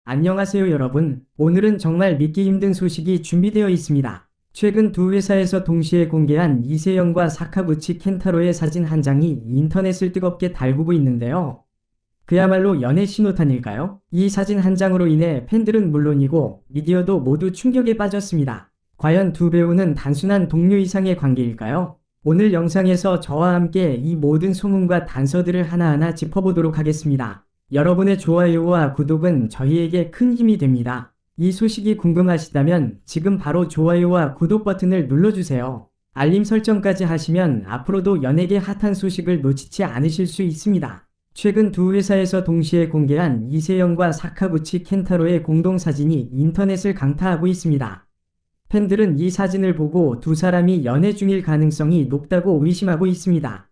안녕하세요 여러분. 오늘은 정말 믿기 힘든 소식이 준비되어 있습니다. 최근 두 회사에서 동시에 공개한 이세영과 사카구치 켄타로의 사진 한 장이 인터넷을 뜨겁게 달구고 있는데요. 그야말로 연애 신호탄일까요? 이 사진 한 장으로 인해 팬들은 물론이고 미디어도 모두 충격에 빠졌습니다. 과연 두 배우는 단순한 동료 이상의 관계일까요? 오늘 영상에서 저와 함께 이 모든 소문과 단서들을 하나하나 짚어보도록 하겠습니다. 여러분의 좋아요와 구독은 저희에게 큰 힘이 됩니다. 이 소식이 궁금하시다면 지금 바로 좋아요와 구독 버튼을 눌러주세요. 알림 설정까지 하시면 앞으로도 연예계 핫한 소식을 놓치지 않으실 수 있습니다. 최근 두 회사에서 동시에 공개한 이세영과 사카구치 켄타로의 공동사진이 인터넷을 강타하고 있습니다. 팬들은 이 사진을 보고 두 사람이 연애 중일 가능성이 높다고 의심하고 있습니다.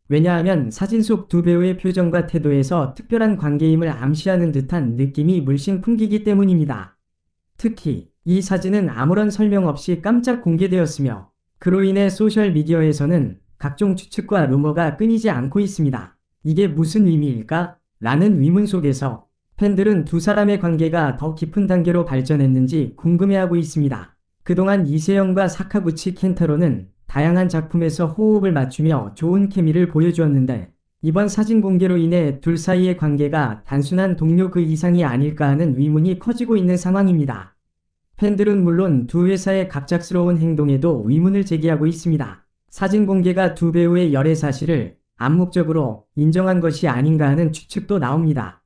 왜냐하면 사진 속 두 배우의 표정과 태도에서 특별한 관계임을 암시하는 듯한 느낌이 물씬 풍기기 때문입니다. 특히 이 사진은 아무런 설명 없이 깜짝 공개되었으며 그로 인해 소셜미디어에서는 각종 추측과 루머가 끊이지 않고 있습니다. 이게 무슨 의미일까? 라는 의문 속에서 팬들은 두 사람의 관계가 더 깊은 단계로 발전했는지 궁금해하고 있습니다. 그동안 이세영과 사카구치 켄타로는 다양한 작품에서 호흡을 맞추며 좋은 케미를 보여주었는데 이번 사진 공개로 인해 둘 사이의 관계가 단순한 동료 그 이상이 아닐까 하는 의문이 커지고 있는 상황입니다. 팬들은 물론 두 회사의 갑작스러운 행동에도 의문을 제기하고 있습니다. 사진 공개가 두 배우의 열애 사실을 암묵적으로 인정한 것이 아닌가 하는 추측도 나옵니다.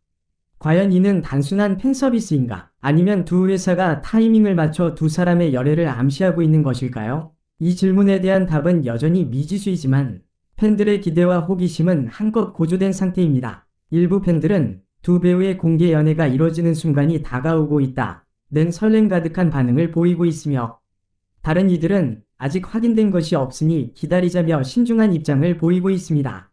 과연 이는 단순한 팬서비스인가? 아니면 두 회사가 타이밍을 맞춰 두 사람의 열애를 암시하고 있는 것일까요? 이 질문에 대한 답은 여전히 미지수이지만 팬들의 기대와 호기심은 한껏 고조된 상태입니다. 일부 팬들은 두 배우의 공개 연애가 이뤄지는 순간이 다가오고 있다는 설렘 가득한 반응을 보이고 있으며 다른 이들은 아직 확인된 것이 없으니 기다리자며 신중한 입장을 보이고 있습니다.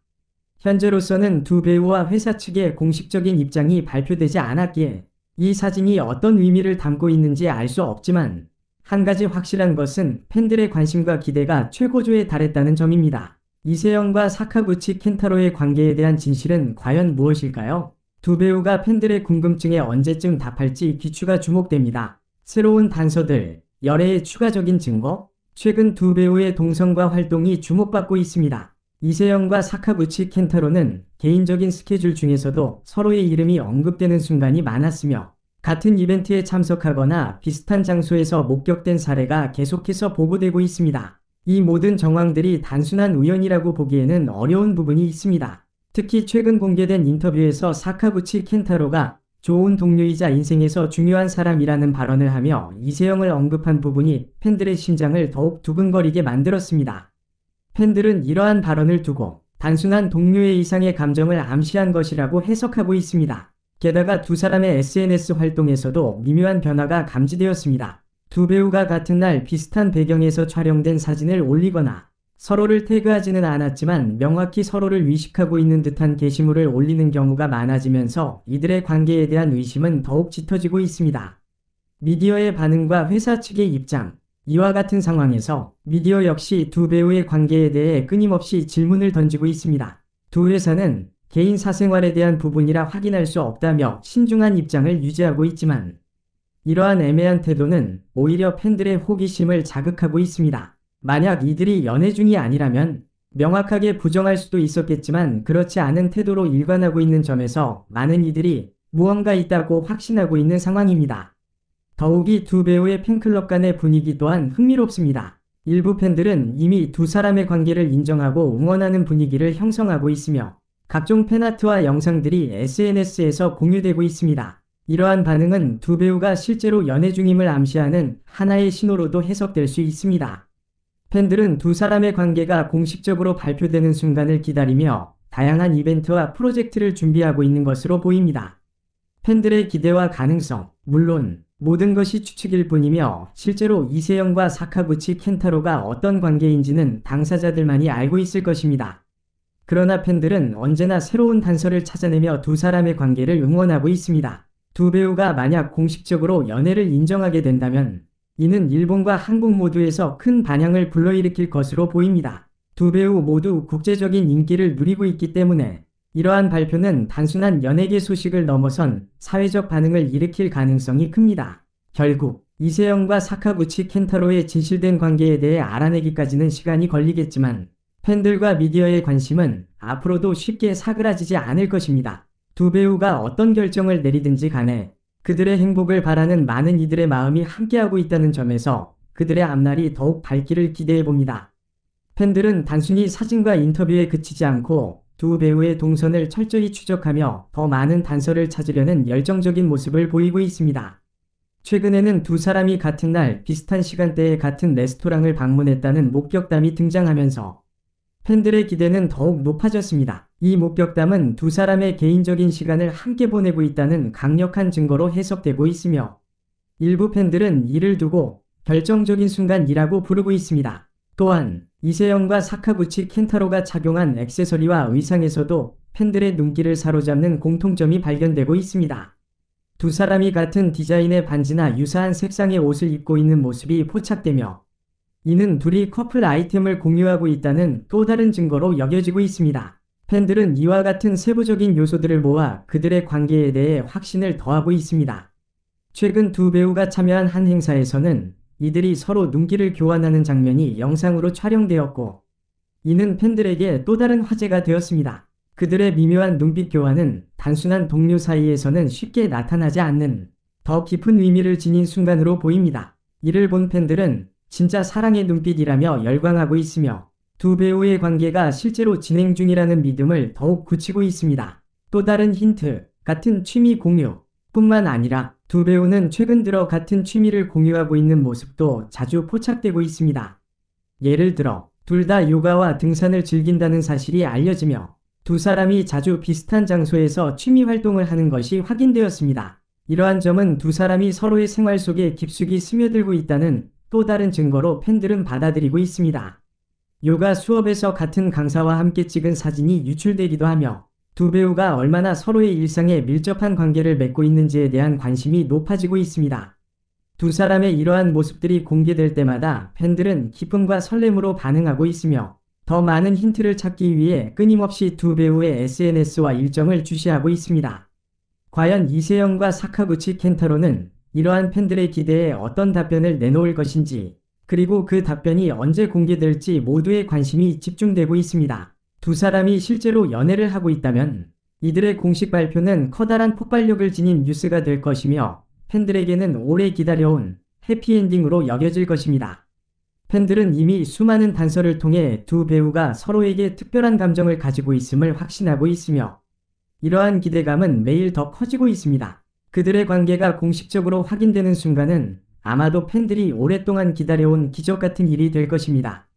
현재로서는 두 배우와 회사 측의 공식적인 입장이 발표되지 않았기에 이 사진이 어떤 의미를 담고 있는지 알 수 없지만 한 가지 확실한 것은 팬들의 관심과 기대가 최고조에 달했다는 점입니다. 이세영과 사카구치 켄타로의 관계에 대한 진실은 과연 무엇일까요? 두 배우가 팬들의 궁금증에 언제쯤 답할지 귀추가 주목됩니다. 새로운 단서들, 열애의 추가적인 증거? 최근 두 배우의 동성과 활동이 주목받고 있습니다. 이세영과 사카구치 켄타로는 개인적인 스케줄 중에서도 서로의 이름이 언급되는 순간이 많았으며 같은 이벤트에 참석하거나 비슷한 장소에서 목격된 사례가 계속해서 보고되고 있습니다. 이 모든 정황들이 단순한 우연이라고 보기에는 어려운 부분이 있습니다. 특히 최근 공개된 인터뷰에서 사카구치 켄타로가 좋은 동료이자 인생에서 중요한 사람이라는 발언을 하며 이세영을 언급한 부분이 팬들의 심장을 더욱 두근거리게 만들었습니다. 팬들은 이러한 발언을 두고 단순한 동료의 이상의 감정을 암시한 것이라고 해석하고 있습니다. 게다가 두 사람의 SNS 활동에서도 미묘한 변화가 감지되었습니다. 두 배우가 같은 날 비슷한 배경에서 촬영된 사진을 올리거나 서로를 태그하지는 않았지만 명확히 서로를 의식하고 있는 듯한 게시물을 올리는 경우가 많아지면서 이들의 관계에 대한 의심은 더욱 짙어지고 있습니다. 미디어의 반응과 회사 측의 입장, 이와 같은 상황에서 미디어 역시 두 배우의 관계에 대해 끊임없이 질문을 던지고 있습니다. 두 회사는 개인 사생활에 대한 부분이라 확인할 수 없다며 신중한 입장을 유지하고 있지만 이러한 애매한 태도는 오히려 팬들의 호기심을 자극하고 있습니다. 만약 이들이 연애 중이 아니라면 명확하게 부정할 수도 있었겠지만 그렇지 않은 태도로 일관하고 있는 점에서 많은 이들이 무언가 있다고 확신하고 있는 상황입니다. 더욱이 두 배우의 팬클럽 간의 분위기 또한 흥미롭습니다. 일부 팬들은 이미 두 사람의 관계를 인정하고 응원하는 분위기를 형성하고 있으며 각종 팬아트와 영상들이 SNS에서 공유되고 있습니다. 이러한 반응은 두 배우가 실제로 연애 중임을 암시하는 하나의 신호로도 해석될 수 있습니다. 팬들은 두 사람의 관계가 공식적으로 발표되는 순간을 기다리며 다양한 이벤트와 프로젝트를 준비하고 있는 것으로 보입니다. 팬들의 기대와 가능성, 물론 모든 것이 추측일 뿐이며 실제로 이세영과 사카구치 켄타로가 어떤 관계인지는 당사자들만이 알고 있을 것입니다. 그러나 팬들은 언제나 새로운 단서를 찾아내며 두 사람의 관계를 응원하고 있습니다. 두 배우가 만약 공식적으로 연애를 인정하게 된다면 이는 일본과 한국 모두에서 큰 반향을 불러일으킬 것으로 보입니다. 두 배우 모두 국제적인 인기를 누리고 있기 때문에 이러한 발표는 단순한 연예계 소식을 넘어선 사회적 반응을 일으킬 가능성이 큽니다. 결국 이세영과 사카구치 켄타로의 진실된 관계에 대해 알아내기까지는 시간이 걸리겠지만 팬들과 미디어의 관심은 앞으로도 쉽게 사그라지지 않을 것입니다. 두 배우가 어떤 결정을 내리든지 간에 그들의 행복을 바라는 많은 이들의 마음이 함께하고 있다는 점에서 그들의 앞날이 더욱 밝기를 기대해봅니다. 팬들은 단순히 사진과 인터뷰에 그치지 않고 두 배우의 동선을 철저히 추적하며 더 많은 단서를 찾으려는 열정적인 모습을 보이고 있습니다. 최근에는 두 사람이 같은 날 비슷한 시간대에 같은 레스토랑을 방문했다는 목격담이 등장하면서 팬들의 기대는 더욱 높아졌습니다. 이 목격담은 두 사람의 개인적인 시간을 함께 보내고 있다는 강력한 증거로 해석되고 있으며 일부 팬들은 이를 두고 결정적인 순간이라고 부르고 있습니다. 또한 이세영과 사카구치 켄타로가 착용한 액세서리와 의상에서도 팬들의 눈길을 사로잡는 공통점이 발견되고 있습니다. 두 사람이 같은 디자인의 반지나 유사한 색상의 옷을 입고 있는 모습이 포착되며 이는 둘이 커플 아이템을 공유하고 있다는 또 다른 증거로 여겨지고 있습니다. 팬들은 이와 같은 세부적인 요소들을 모아 그들의 관계에 대해 확신을 더하고 있습니다. 최근 두 배우가 참여한 한 행사에서는 이들이 서로 눈길을 교환하는 장면이 영상으로 촬영되었고 이는 팬들에게 또 다른 화제가 되었습니다. 그들의 미묘한 눈빛 교환은 단순한 동료 사이에서는 쉽게 나타나지 않는 더 깊은 의미를 지닌 순간으로 보입니다. 이를 본 팬들은 진짜 사랑의 눈빛이라며 열광하고 있으며 두 배우의 관계가 실제로 진행 중이라는 믿음을 더욱 굳히고 있습니다. 또 다른 힌트, 같은 취미 공유 뿐만 아니라 두 배우는 최근 들어 같은 취미를 공유하고 있는 모습도 자주 포착되고 있습니다. 예를 들어 둘 다 요가와 등산을 즐긴다는 사실이 알려지며 두 사람이 자주 비슷한 장소에서 취미 활동을 하는 것이 확인되었습니다. 이러한 점은 두 사람이 서로의 생활 속에 깊숙이 스며들고 있다는 또 다른 증거로 팬들은 받아들이고 있습니다. 요가 수업에서 같은 강사와 함께 찍은 사진이 유출되기도 하며 두 배우가 얼마나 서로의 일상에 밀접한 관계를 맺고 있는지에 대한 관심이 높아지고 있습니다. 두 사람의 이러한 모습들이 공개될 때마다 팬들은 기쁨과 설렘으로 반응하고 있으며 더 많은 힌트를 찾기 위해 끊임없이 두 배우의 SNS와 일정을 주시하고 있습니다. 과연 이세영과 사카구치 켄타로는 이러한 팬들의 기대에 어떤 답변을 내놓을 것인지, 그리고 그 답변이 언제 공개될지 모두의 관심이 집중되고 있습니다. 두 사람이 실제로 연애를 하고 있다면 이들의 공식 발표는 커다란 폭발력을 지닌 뉴스가 될 것이며 팬들에게는 오래 기다려온 해피엔딩으로 여겨질 것입니다. 팬들은 이미 수많은 단서를 통해 두 배우가 서로에게 특별한 감정을 가지고 있음을 확신하고 있으며 이러한 기대감은 매일 더 커지고 있습니다. 그들의 관계가 공식적으로 확인되는 순간은 아마도 팬들이 오랫동안 기다려온 기적 같은 일이 될 것입니다.